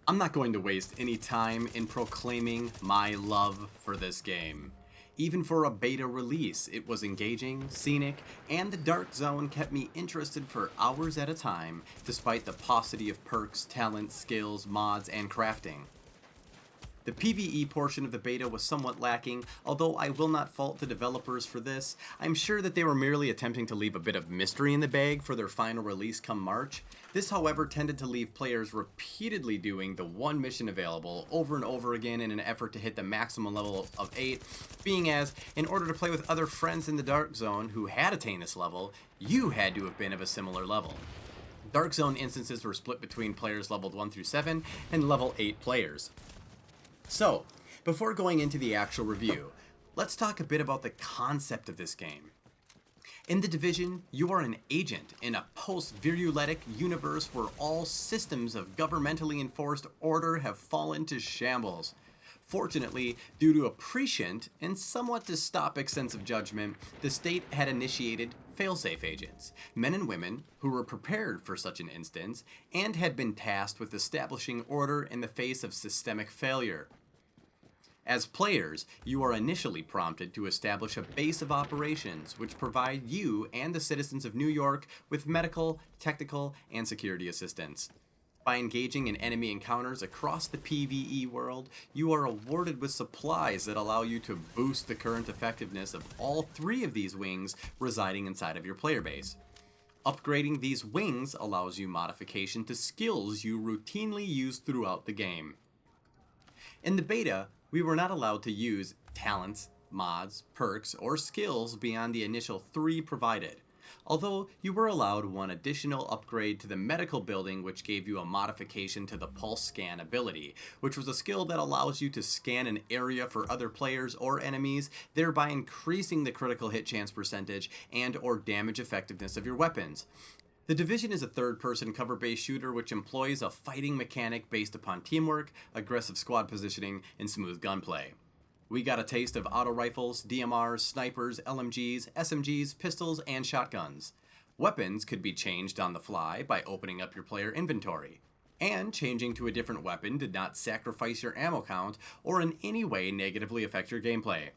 I'm not going to waste any time in proclaiming my love for this game. Even for a beta release, it was engaging, scenic, and the Dark Zone kept me interested for hours at a time, despite the paucity of perks, talents, skills, mods, and crafting. The PvE portion of the beta was somewhat lacking, although I will not fault the developers for this. I'm sure that they were merely attempting to leave a bit of mystery in the bag for their final release come March. This, however, tended to leave players repeatedly doing the one mission available over and over again in an effort to hit the maximum level of 8, being as, in order to play with other friends in the Dark Zone who had attained this level, you had to have been of a similar level. Dark Zone instances were split between players leveled 1 through 7 and level 8 players. So, before going into the actual review, let's talk a bit about the concept of this game. In The Division, you are an agent in a post-viruletic universe where all systems of governmentally enforced order have fallen to shambles. Fortunately, due to a prescient and somewhat dystopic sense of judgment, the state had initiated failsafe agents, men and women who were prepared for such an instance and had been tasked with establishing order in the face of systemic failure. As players, you are initially prompted to establish a base of operations which provide you and the citizens of New York with medical, technical, and security assistance. By engaging in enemy encounters across the PvE world, you are awarded with supplies that allow you to boost the current effectiveness of all three of these wings residing inside of your player base. Upgrading these wings allows you modification to skills you routinely use throughout the game. In the beta, we were not allowed to use talents, mods, perks, or skills beyond the initial 3 provided, although you were allowed one additional upgrade to the medical building which gave you a modification to the pulse scan ability, which was a skill that allows you to scan an area for other players or enemies, thereby increasing the critical hit chance percentage and or damage effectiveness of your weapons. The Division is a third-person cover-based shooter which employs a fighting mechanic based upon teamwork, aggressive squad positioning, and smooth gunplay. We got a taste of auto rifles, DMRs, snipers, LMGs, SMGs, pistols, and shotguns. Weapons could be changed on the fly by opening up your player inventory. And changing to a different weapon did not sacrifice your ammo count or in any way negatively affect your gameplay.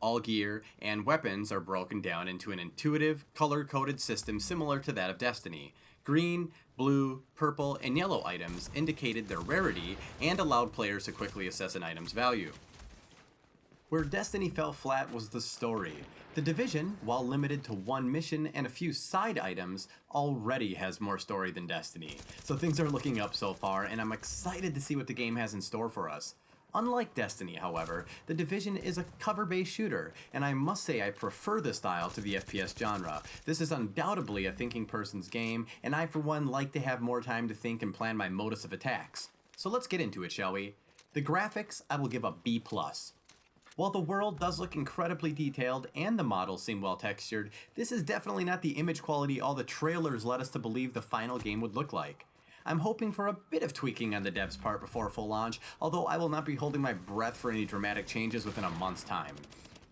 All gear and weapons are broken down into an intuitive, color-coded system similar to that of Destiny. Green, blue, purple, and yellow items indicated their rarity and allowed players to quickly assess an item's value. Where Destiny fell flat was the story. The Division, while limited to one mission and a few side items, already has more story than Destiny. So things are looking up so far, and I'm excited to see what the game has in store for us. Unlike Destiny, however, The Division is a cover-based shooter, and I must say I prefer the style to the FPS genre. This is undoubtedly a thinking person's game, and I for one like to have more time to think and plan my modus of attacks. So let's get into it, shall we? The graphics, I will give a B+. While the world does look incredibly detailed and the models seem well textured, this is definitely not the image quality all the trailers led us to believe the final game would look like. I'm hoping for a bit of tweaking on the devs' part before full launch, although I will not be holding my breath for any dramatic changes within a month's time.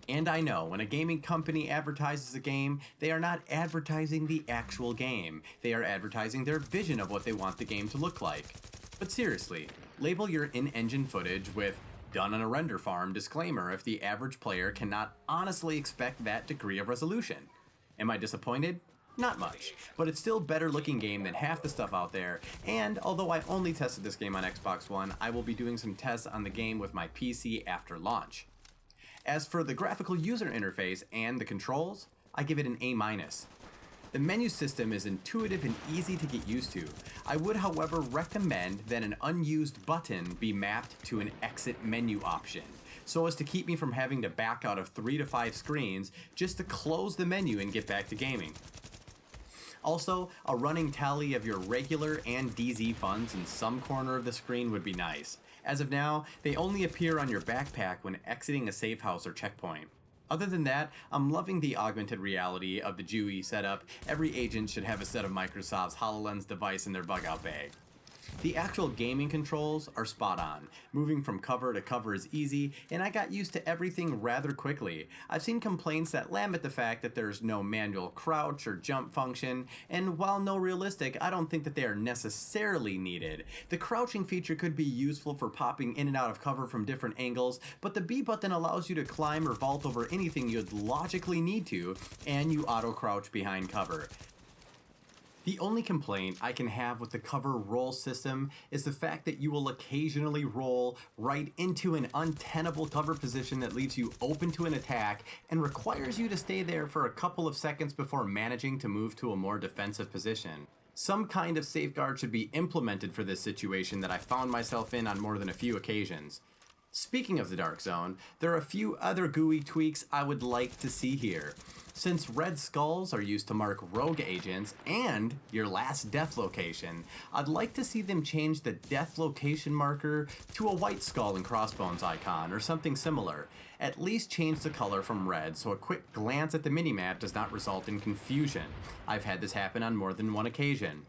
And I know, when a gaming company advertises a game, they are not advertising the actual game. They are advertising their vision of what they want the game to look like. But seriously, label your in-engine footage with "done on a render farm" disclaimer if the average player cannot honestly expect that degree of resolution. Am I disappointed? Not much, but it's still a better looking game than half the stuff out there, and although I only tested this game on Xbox One, I will be doing some tests on the game with my PC after launch. As for the graphical user interface and the controls, I give it an A-. The menu system is intuitive and easy to get used to. I would, however, recommend that an unused button be mapped to an exit menu option, so as to keep me from having to back out of 3 to 5 screens just to close the menu and get back to gaming. Also, a running tally of your regular and DZ funds in some corner of the screen would be nice. As of now, they only appear on your backpack when exiting a safe house or checkpoint. Other than that, I'm loving the augmented reality of the GUI setup. Every agent should have a set of Microsoft's HoloLens device in their bug-out bag. The actual gaming controls are spot on. Moving from cover to cover is easy, and I got used to everything rather quickly. I've seen complaints that lament the fact that there's no manual crouch or jump function, and while no realistic, I don't think that they are necessarily needed. The crouching feature could be useful for popping in and out of cover from different angles, but the B button allows you to climb or vault over anything you'd logically need to, and you auto crouch behind cover. The only complaint I can have with the cover roll system is the fact that you will occasionally roll right into an untenable cover position that leaves you open to an attack and requires you to stay there for a couple of seconds before managing to move to a more defensive position. Some kind of safeguard should be implemented for this situation that I found myself in on more than a few occasions. Speaking of the Dark Zone, there are a few other GUI tweaks I would like to see here. Since red skulls are used to mark rogue agents and your last death location, I'd like to see them change the death location marker to a white skull and crossbones icon or something similar. At least change the color from red so a quick glance at the minimap does not result in confusion. I've had this happen on more than one occasion.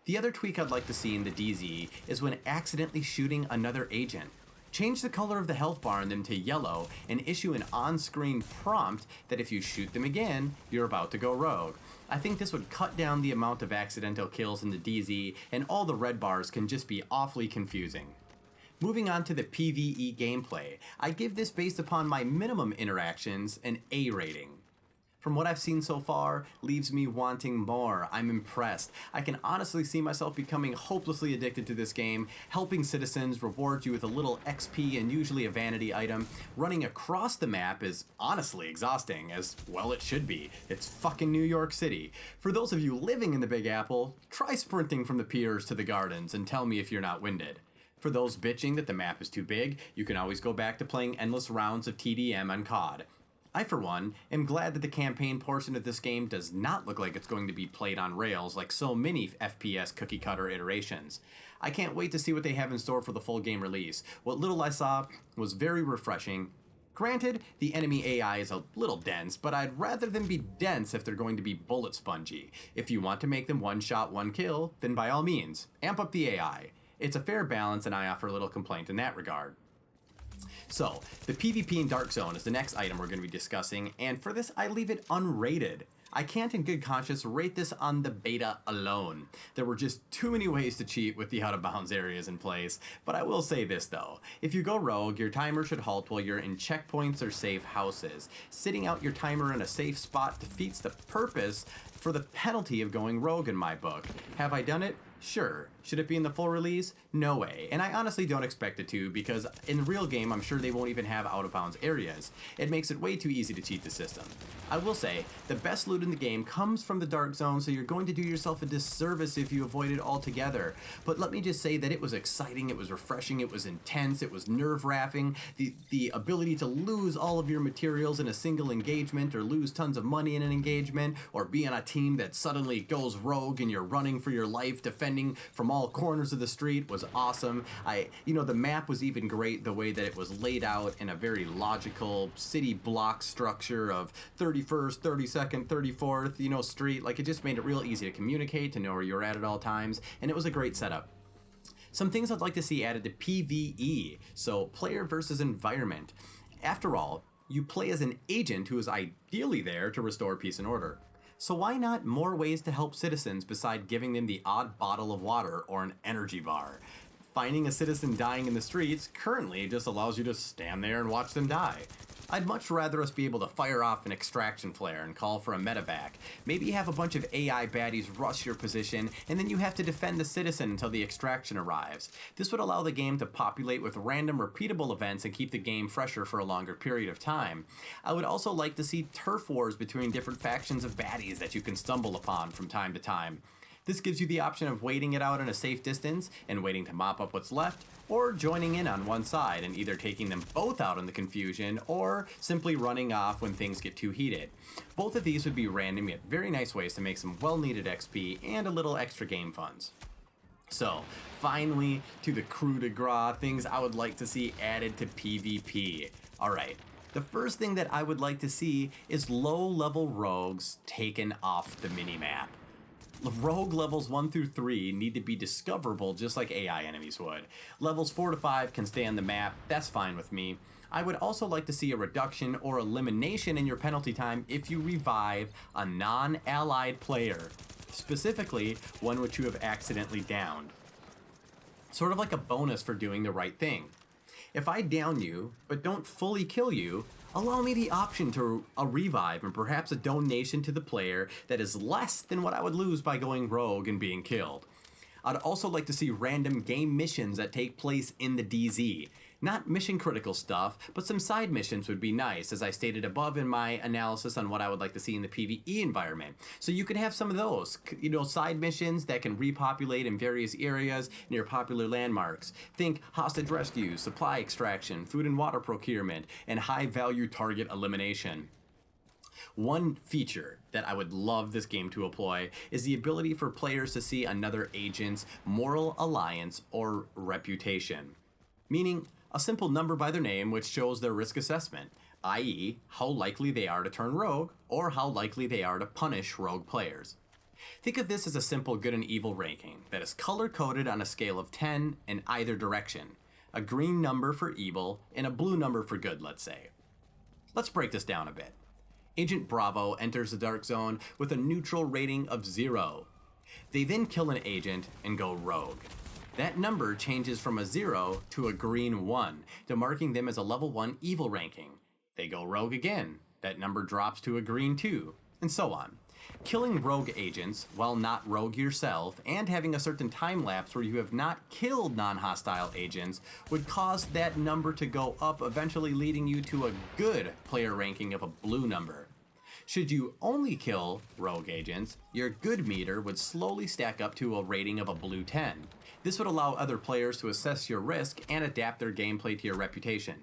The other tweak I'd like to see in the DZ is when accidentally shooting another agent. Change the color of the health bar in them to yellow and issue an on-screen prompt that if you shoot them again, you're about to go rogue. I think this would cut down the amount of accidental kills in the DZ, and all the red bars can just be awfully confusing. Moving on to the PvE gameplay, I give this based upon my minimum interactions an A rating. From what I've seen so far, leaves me wanting more. I'm impressed. I can honestly see myself becoming hopelessly addicted to this game. Helping citizens rewards you with a little XP and usually a vanity item. Running across the map is honestly exhausting, as well it should be. It's fucking New York City. For those of you living in the Big Apple, try sprinting from the piers to the gardens and tell me if you're not winded. For those bitching that the map is too big, you can always go back to playing endless rounds of TDM on COD. I, for one, am glad that the campaign portion of this game does not look like it's going to be played on rails like so many FPS cookie-cutter iterations. I can't wait to see what they have in store for the full game release. What little I saw was very refreshing. Granted, the enemy AI is a little dense, but I'd rather them be dense if they're going to be bullet spongy. If you want to make them one shot, one kill, then by all means, amp up the AI. It's a fair balance and I offer little complaint in that regard. So, the PvP in Dark Zone is the next item we're going to be discussing, and for this I leave it unrated. I can't in good conscience rate this on the beta alone. There were just too many ways to cheat with the out of bounds areas in place, but I will say this though. If you go rogue, your timer should halt while you're in checkpoints or safe houses. Sitting out your timer in a safe spot defeats the purpose for the penalty of going rogue in my book. Have I done it? Sure. Should it be in the full release? No way. And I honestly don't expect it to, because in the real game I'm sure they won't even have out of bounds areas. It makes it way too easy to cheat the system. I will say, the best loot in the game comes from the Dark Zone, so you're going to do yourself a disservice if you avoid it altogether. But let me just say that it was exciting, it was refreshing, it was intense, it was nerve-wracking. The ability to lose all of your materials in a single engagement, or lose tons of money in an engagement, or be on a team that suddenly goes rogue and you're running for your life, defending from all corners of the street was awesome. The map was even great, the way that it was laid out in a very logical city block structure of 31st, 32nd, 34th, street. Like, it just made it real easy to communicate, to know where you're at all times, and it was a great setup. Some things I'd like to see added to PvE, so player versus environment. After all, you play as an agent who is ideally there to restore peace and order. So why not more ways to help citizens beside giving them the odd bottle of water or an energy bar? Finding a citizen dying in the streets currently just allows you to stand there and watch them die. I'd much rather us be able to fire off an extraction flare and call for a medevac. Maybe have a bunch of AI baddies rush your position, and then you have to defend the citizen until the extraction arrives. This would allow the game to populate with random repeatable events and keep the game fresher for a longer period of time. I would also like to see turf wars between different factions of baddies that you can stumble upon from time to time. This gives you the option of waiting it out in a safe distance and waiting to mop up what's left, or joining in on one side and either taking them both out in the confusion or simply running off when things get too heated. Both of these would be random yet very nice ways to make some well-needed XP and a little extra game funds. So, finally, to the coup de grace, things I would like to see added to PvP. Alright, the first thing that I would like to see is low-level rogues taken off the minimap. Rogue levels 1 through 3 need to be discoverable just like AI enemies would. Levels 4 to 5 can stay on the map, that's fine with me. I would also like to see a reduction or elimination in your penalty time if you revive a non-allied player, specifically one which you have accidentally downed. Sort of like a bonus for doing the right thing. If I down you, but don't fully kill you, allow me the option to a revive and perhaps a donation to the player that is less than what I would lose by going rogue and being killed. I'd also like to see random game missions that take place in the DZ. Not mission critical stuff, but some side missions would be nice, as I stated above in my analysis on what I would like to see in the PvE environment. So you could have some of those, side missions that can repopulate in various areas near popular landmarks. Think hostage rescue, supply extraction, food and water procurement, and high value target elimination. One feature that I would love this game to employ is the ability for players to see another agent's moral alliance or reputation. Meaning, a simple number by their name which shows their risk assessment, i.e. how likely they are to turn rogue or how likely they are to punish rogue players. Think of this as a simple good and evil ranking that is color-coded on a scale of 10 in either direction. A green number for evil and a blue number for good, let's say. Let's break this down a bit. Agent Bravo enters the Dark Zone with a neutral rating of 0. They then kill an agent and go rogue. That number changes from a 0 to a green 1, demarking them as a level 1 evil ranking. They go rogue again. That number drops to a green 2, and so on. Killing rogue agents, while not rogue yourself, and having a certain time lapse where you have not killed non-hostile agents, would cause that number to go up, eventually leading you to a good player ranking of a blue number. Should you only kill rogue agents, your good meter would slowly stack up to a rating of a blue 10. This would allow other players to assess your risk and adapt their gameplay to your reputation.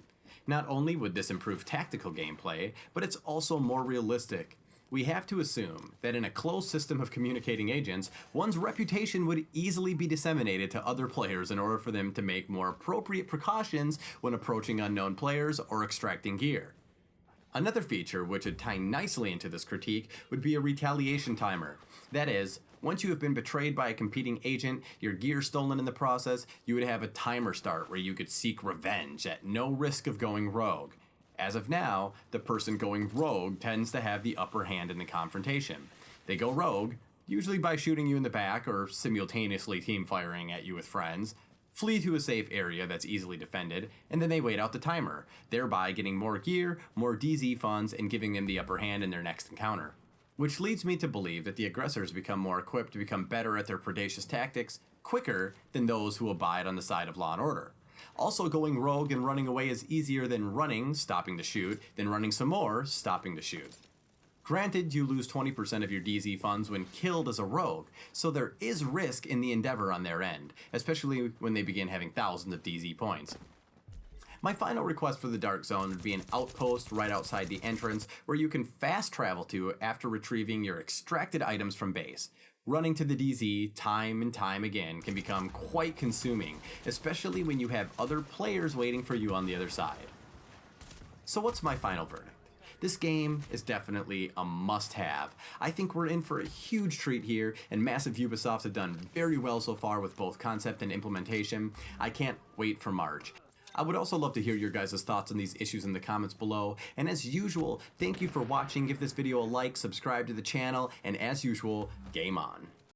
Not only would this improve tactical gameplay, but it's also more realistic. We have to assume that in a closed system of communicating agents, one's reputation would easily be disseminated to other players in order for them to make more appropriate precautions when approaching unknown players or extracting gear. Another feature which would tie nicely into this critique would be a retaliation timer. That is, once you have been betrayed by a competing agent, your gear stolen in the process, you would have a timer start where you could seek revenge at no risk of going rogue. As of now, the person going rogue tends to have the upper hand in the confrontation. They go rogue, usually by shooting you in the back or simultaneously team firing at you with friends, flee to a safe area that's easily defended, and then they wait out the timer, thereby getting more gear, more DZ funds, and giving them the upper hand in their next encounter. Which leads me to believe that the aggressors become more equipped to become better at their predacious tactics quicker than those who abide on the side of law and order. Also, going rogue and running away is easier than running, stopping to shoot, than running some more, stopping to shoot. Granted, you lose 20% of your DZ funds when killed as a rogue, so there is risk in the endeavor on their end, especially when they begin having thousands of DZ points. My final request for the Dark Zone would be an outpost right outside the entrance where you can fast travel to after retrieving your extracted items from base. Running to the DZ time and time again can become quite consuming, especially when you have other players waiting for you on the other side. So what's my final verdict? This game is definitely a must-have. I think we're in for a huge treat here, and Massive Ubisoft have done very well so far with both concept and implementation. I can't wait for March. I would also love to hear your guys' thoughts on these issues in the comments below, and as usual, thank you for watching. Give this video a like, subscribe to the channel, and as usual, game on.